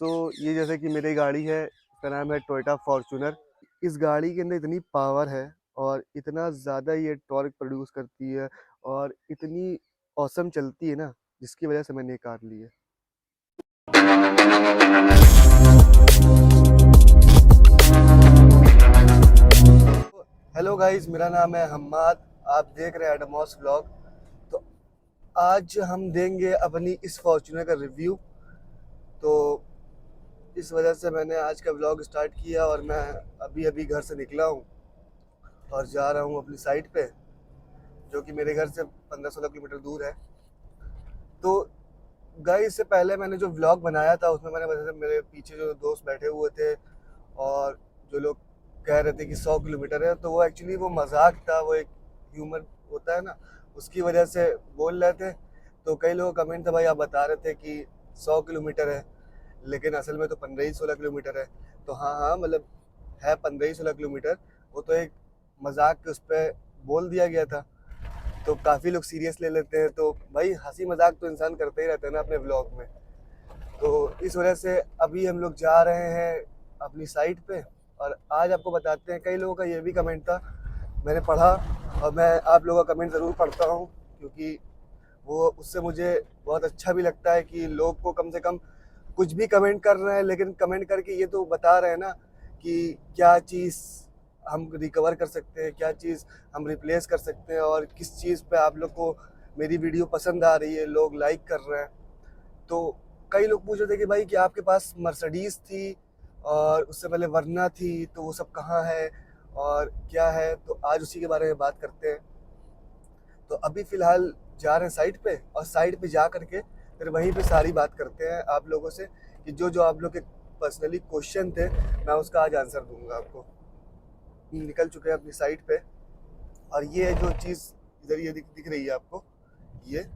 ये जैसे कि मेरी गाड़ी है, इसका नाम है टोयोटा फॉर्च्यूनर। इस गाड़ी के अंदर इतनी पावर है और इतना ज़्यादा ये टॉर्क प्रोड्यूस करती है और इतनी ऑसम चलती है ना, जिसकी वजह से मैंने ये कार ली है। हेलो गाइस, मेरा नाम है हम्माद। आप देख रहे हैं एडमॉस व्लॉग। तो आज हम देंगे अपनी इस फॉर्च्यूनर का रिव्यू। तो इस वजह से मैंने आज का व्लॉग स्टार्ट किया और मैं अभी अभी घर से निकला हूँ और जा रहा हूँ अपनी साइट पे, जो कि मेरे घर से 15-16 किलोमीटर दूर है। तो गाइस, इससे पहले मैंने जो व्लॉग बनाया था उसमें मैंने बताया था, मेरे पीछे जो दोस्त बैठे हुए थे और जो लोग कह रहे थे कि 100 किलोमीटर है, तो वो एक्चुअली वो मजाक था, वो एक ह्यूमर होता है ना, उसकी वजह से बोल रहे थे। तो कई लोगों का कमेंट था, भाई आप बता रहे थे कि 100 किलोमीटर है लेकिन असल में तो 15 ही 16 किलोमीटर है। तो हाँ हाँ, मतलब है 15 ही 16 किलोमीटर। वो तो एक मजाक के उस पर बोल दिया गया था, तो काफ़ी लोग सीरियस ले लेते हैं। तो भाई, हंसी मजाक तो इंसान करते ही रहता है ना अपने ब्लॉग में। तो इस वजह से अभी हम लोग जा रहे हैं अपनी साइट पे और आज आपको बताते हैं। कई लोगों का ये भी कमेंट था, मैंने पढ़ा, और मैं आप लोगों का कमेंट ज़रूर पढ़ता हूँ, क्योंकि वो उससे मुझे बहुत अच्छा भी लगता है कि लोग को कम से कम कुछ भी कमेंट कर रहे हैं, लेकिन कमेंट करके ये तो बता रहे हैं ना कि क्या चीज़ हम रिकवर कर सकते हैं, क्या चीज़ हम रिप्लेस कर सकते हैं, और किस चीज़ पे आप लोग को मेरी वीडियो पसंद आ रही है, लोग लाइक कर रहे हैं। तो कई लोग पूछ रहे थे कि भाई, कि आपके पास मर्सिडीज थी और उससे पहले वरना थी, तो वो सब कहाँ है और क्या है। तो आज उसी के बारे में बात करते हैं। तो अभी फ़िलहाल जा रहे हैं साइट पे, और साइट पे जा करके फिर वहीं पे सारी बात करते हैं आप लोगों से, कि जो जो आप लोग के पर्सनली क्वेश्चन थे, मैं उसका आज आंसर दूंगा आपको। निकल चुके हैं अपनी साइट पे, और ये जो चीज़ इधर ये दिख रही है आपको, ये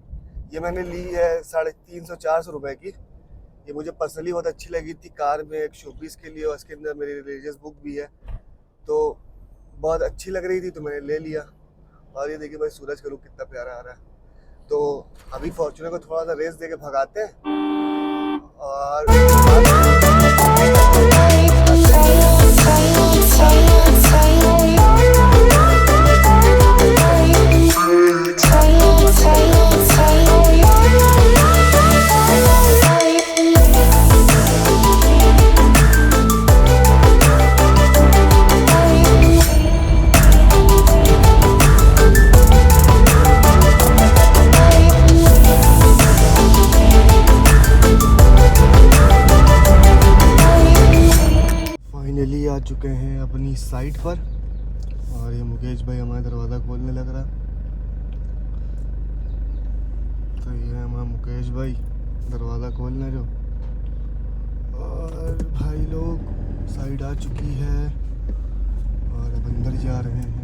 ये मैंने ली है 350-400 रुपए की। ये मुझे पर्सनली बहुत अच्छी लगी थी कार में, एक शोपीस के लिए, और इसके अंदर मेरी रिलीजियस बुक भी है, तो बहुत अच्छी लग रही थी तो मैंने ले लिया। और ये देखिए भाई, सूरज का रुख कितना प्यारा आ रहा है। तो अभी फॉर्च्यूनर को थोड़ा सा रेस दे के भगाते हैं और फाइनली आ चुके हैं अपनी साइट पर, और ये मुकेश भाई हमारा दरवाज़ा खोलने लग रहा। तो ये है हमारा मुकेश भाई, दरवाज़ा खोलने जो। और भाई लोग, साइड आ चुकी है और अब अंदर जा रहे हैं।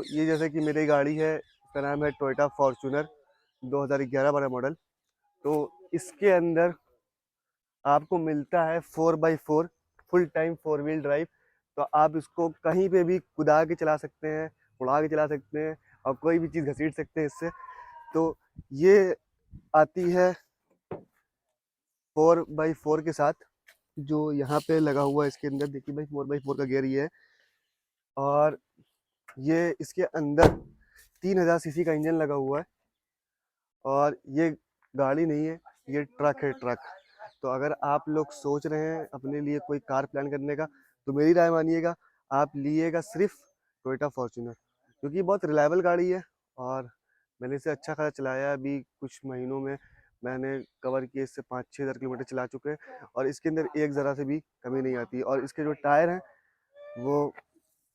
ये जैसे कि मेरी गाड़ी है, इसका नाम है टोयोटा फॉर्च्यूनर 2011 वाला मॉडल। तो इसके अंदर आपको मिलता है 4x4 full time 4 wheel drive. तो आप इसको कहीं पे भी कुदा के चला सकते हैं, उड़ा के चला सकते हैं, और कोई भी चीज़ घसीट सकते हैं इससे। तो ये आती है 4x4 के साथ, जो यहाँ पे लगा हुआ है इसके अंदर। देखिए भाई, 4x4 का गियर ये है, और ये इसके अंदर 3000 सीसी का इंजन लगा हुआ है। और ये गाड़ी नहीं है, ये ट्रक है, ट्रक। तो अगर आप लोग सोच रहे हैं अपने लिए कोई कार प्लान करने का, तो मेरी राय मानिएगा, आप लीजिएगा सिर्फ टोयोटा फॉर्च्यूनर, क्योंकि बहुत रिलायबल गाड़ी है। और मैंने इसे अच्छा खासा चलाया है। अभी कुछ महीनों में मैंने कवर किए इससे 5-6 हज़ार किलोमीटर चला चुके हैं, और इसके अंदर एक ज़रा से भी कमी नहीं आती। और इसके जो टायर हैं, वो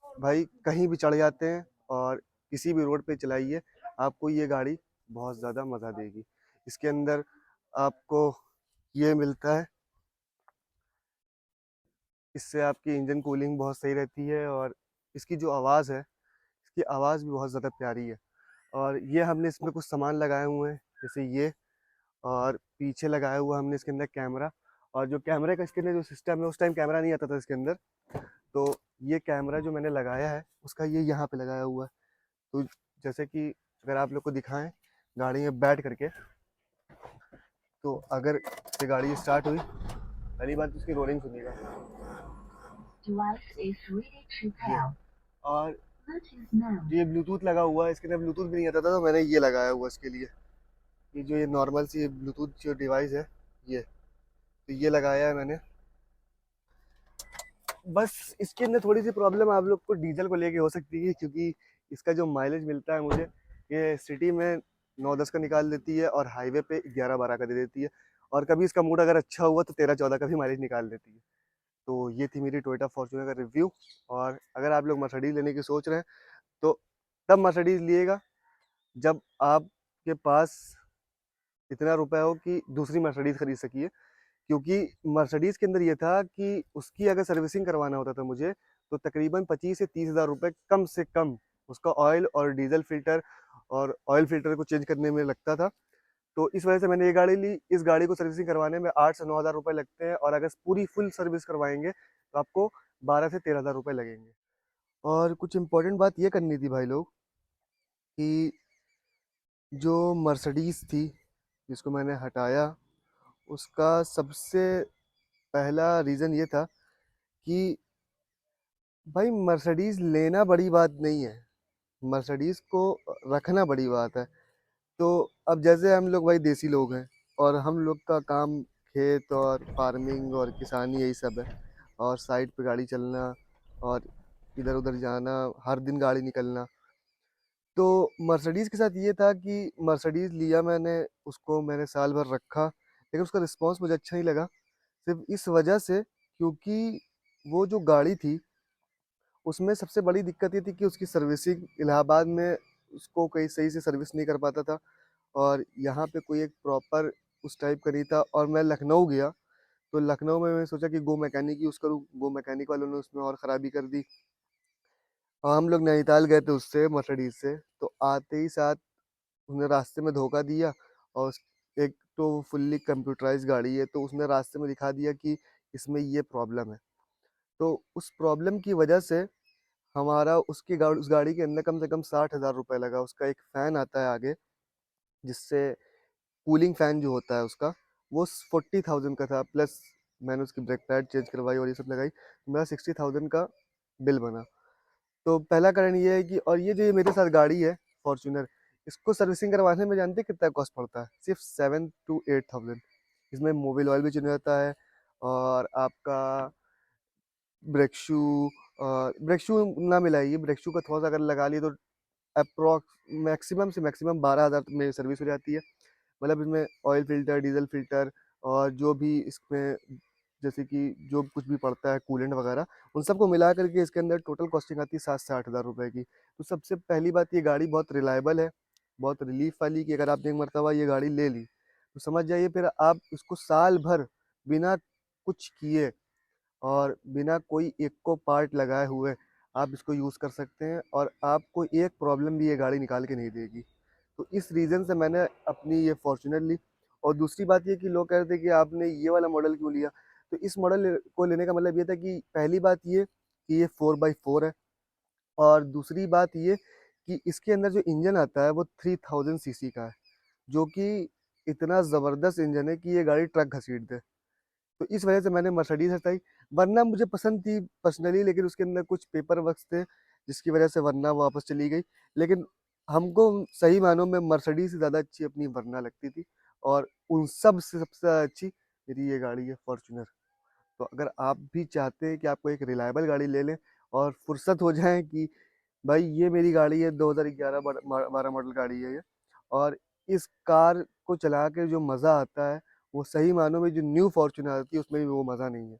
भाई कहीं भी चढ़ जाते हैं, और किसी भी रोड पे चलाइए, आपको ये गाड़ी बहुत ज़्यादा मज़ा देगी। इसके अंदर आपको ये मिलता है। इससे आपकी इंजन कूलिंग बहुत सही रहती है और इसकी जो आवाज़ है, इसकी आवाज़ भी बहुत ज़्यादा प्यारी है। और ये हमने इसमें कुछ सामान लगाए हुए हैं, जैसे ये, और पीछे लगाया हुआ हमने इसके अंदर कैमरा। और जो कैमरे का इसके अंदर जो सिस्टम है, उस टाइम कैमरा नहीं आता था इसके अंदर, तो ये कैमरा जो मैंने लगाया है उसका ये यहाँ पे लगाया हुआ है। तो जैसे कि अगर आप लोग को दिखाएं गाड़ी में बैठ करके, तो अगर ये गाड़ी स्टार्ट हुई, पहली बात तो इसकी रोलिंग सुनिएगा। ये, और ये ब्लूटूथ लगा हुआ है, इसके अंदर ब्लूटूथ भी नहीं आता था, तो मैंने ये लगाया हुआ इसके लिए। ये जो ये नॉर्मल सी ब्लूटूथ जो डिवाइस है, ये तो ये लगाया है मैंने। बस इसके अंदर थोड़ी सी प्रॉब्लम आप लोग को डीजल को लेके हो सकती है, क्योंकि इसका जो माइलेज मिलता है मुझे, ये सिटी में 9-10 का निकाल देती है और हाईवे पे 11-12 का दे देती है। और कभी इसका मूड अगर अच्छा हुआ तो 13-14 का भी माइलेज निकाल देती है। तो ये थी मेरी टोयोटा फॉर्च्यूनर का रिव्यू। और अगर आप लोग मर्सिडीज लेने की सोच रहे हैं, तो तब मर्सिडीज लिएगा जब आपके पास इतना रुपए हो कि दूसरी मर्सिडीज खरीद सकिए। क्योंकि मर्सिडीज के अंदर ये था कि उसकी अगर सर्विसिंग करवाना होता था मुझे, तो तकरीबन 25 से 30 हज़ार रुपये कम से कम उसका ऑयल और डीजल फिल्टर और ऑयल फिल्टर को चेंज करने में लगता था। तो इस वजह से मैंने ये गाड़ी ली। इस गाड़ी को सर्विसिंग करवाने में 8 से 9 हज़ार रुपये लगते हैं, और अगर पूरी फुल सर्विस करवाएंगे तो आपको 12 से 13 हज़ार रुपये लगेंगे। और कुछ इंपॉर्टेंट बात ये करनी थी भाई लोग, कि जो मर्सिडीज थी जिसको मैंने हटाया, उसका सबसे पहला रीज़न ये था कि भाई मर्सिडीज लेना बड़ी बात नहीं है, मर्सिडीज को रखना बड़ी बात है। तो अब जैसे हम लोग भाई देसी लोग हैं, और हम लोग का काम खेत और फार्मिंग और किसानी यही सब है, और साइड पे गाड़ी चलना और इधर उधर जाना, हर दिन गाड़ी निकलना। तो मर्सिडीज के साथ ये था कि मर्सिडीज लिया मैंने, उसको मैंने साल भर रखा, लेकिन उसका रिस्पॉन्स मुझे अच्छा नहीं लगा। सिर्फ इस वजह से, क्योंकि वो जो गाड़ी थी उसमें सबसे बड़ी दिक्कत ये थी कि उसकी सर्विसिंग इलाहाबाद में उसको कहीं सही से सर्विस नहीं कर पाता था, और यहाँ पे कोई एक प्रॉपर उस टाइप का नहीं था। और मैं लखनऊ गया, तो लखनऊ में मैंने सोचा कि गो मैकेनिक यूज़ करूँ, गो मैकेनिक वालों ने उसमें और ख़राबी कर दी। और हम लोग नैनीताल गए थे उससे, मर्सिडीज से, तो आते ही साथ उसने रास्ते में धोखा दिया। और एक तो फुल्ली कंप्यूटराइज गाड़ी है, तो उसने रास्ते में दिखा दिया कि इसमें ये प्रॉब्लम है। तो उस प्रॉब्लम की वजह से हमारा उस गाड़ी के अंदर कम से कम 60 हज़ार रुपये लगा। उसका एक फ़ैन आता है आगे, जिससे कूलिंग फ़ैन जो होता है उसका, वो 40,000 का था, प्लस मैंने उसकी ब्रेक पैड चेंज करवाई और ये सब लगाई, तो मेरा 60,000 का बिल बना। तो पहला कारण ये है कि, और ये जो ये मेरे साथ गाड़ी है फॉर्च्यूनर, इसको सर्विसिंग करवाने में जानते हैं कितना कॉस्ट पड़ता है? सिर्फ 7 to 8 थाउजेंड। इसमें मोबिल ऑयल भी चेंज रहता है, और आपका ब्रेक शू, ब्रेक शू ना मिलाइए, ब्रेक शू का थोड़ा सा अगर लगा लिए तो अप्रॉक्स मैक्सिमम से मैक्सिमम 12 हज़ार में सर्विस हो जाती है। मतलब इसमें ऑयल फिल्टर, डीजल फिल्टर, और जो भी इसमें जैसे कि जो कुछ भी पड़ता है कूलेंट वगैरह, उन सबको मिला करके इसके अंदर टोटल कॉस्टिंग आती है 7 से 8 हज़ार रुपये की। तो सबसे पहली बात, ये गाड़ी बहुत रिलायबल है, बहुत रिलीफ वाली, कि अगर आपने एक मरतबा ये गाड़ी ले ली तो समझ जाइए फिर आप इसको साल भर बिना कुछ किए और बिना कोई एक को पार्ट लगाए हुए आप इसको यूज़ कर सकते हैं, और आपको एक प्रॉब्लम भी ये गाड़ी निकाल के नहीं देगी। तो इस रीज़न से मैंने अपनी ये फॉर्च्यूनर ली। और दूसरी बात ये कि लोग कह रहे थे कि आपने ये वाला मॉडल क्यों लिया, तो इस मॉडल को लेने का मतलब ये था कि पहली बात ये कि ये 4x4 है, और दूसरी बात ये कि इसके अंदर जो इंजन आता है वो 3000 सीसी का है, जो कि इतना ज़बरदस्त इंजन है कि ये गाड़ी ट्रक घसीट दे। तो इस वजह से मैंने मर्सिडीज हटाई। वरना मुझे पसंद थी पर्सनली, लेकिन उसके अंदर कुछ पेपर वर्क्स थे जिसकी वजह से वरना वापस चली गई। लेकिन हमको सही मानों में मर्सिडीज से ज़्यादा अच्छी अपनी वरना लगती थी, और उन सब से सबसे ज़्यादा अच्छी मेरी ये गाड़ी है फॉर्च्यूनर। तो अगर आप भी चाहते हैं कि आपको एक रिलायबल गाड़ी ले लें और फुर्सत हो जाए कि भाई ये मेरी गाड़ी है, 2011-12 मॉडल गाड़ी है ये, और इस कार को चला के जो मज़ा आता है, वो सही मानों में जो न्यू फॉर्च्यूनर आती है उसमें भी वो मज़ा नहीं है।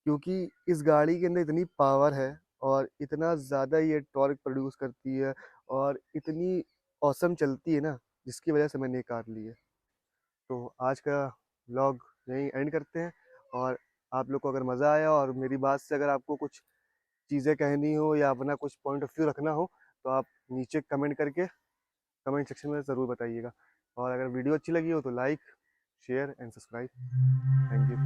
क्योंकि इस गाड़ी के अंदर इतनी पावर है, और इतना ज़्यादा ये टॉर्क प्रोड्यूस करती है, और इतनी ऑसम चलती है ना, जिसकी वजह से मैंने ये कार ली है। तो आज का व्लॉग यहीं एंड करते हैं। और आप लोग को अगर मज़ा आया और मेरी बात से अगर आपको कुछ चीज़ें कहनी हो या अपना कुछ पॉइंट ऑफ व्यू रखना हो तो आप नीचे कमेंट करके कमेंट सेक्शन में ज़रूर बताइएगा। और अगर वीडियो अच्छी लगी हो तो like, share and subscribe. Thank you.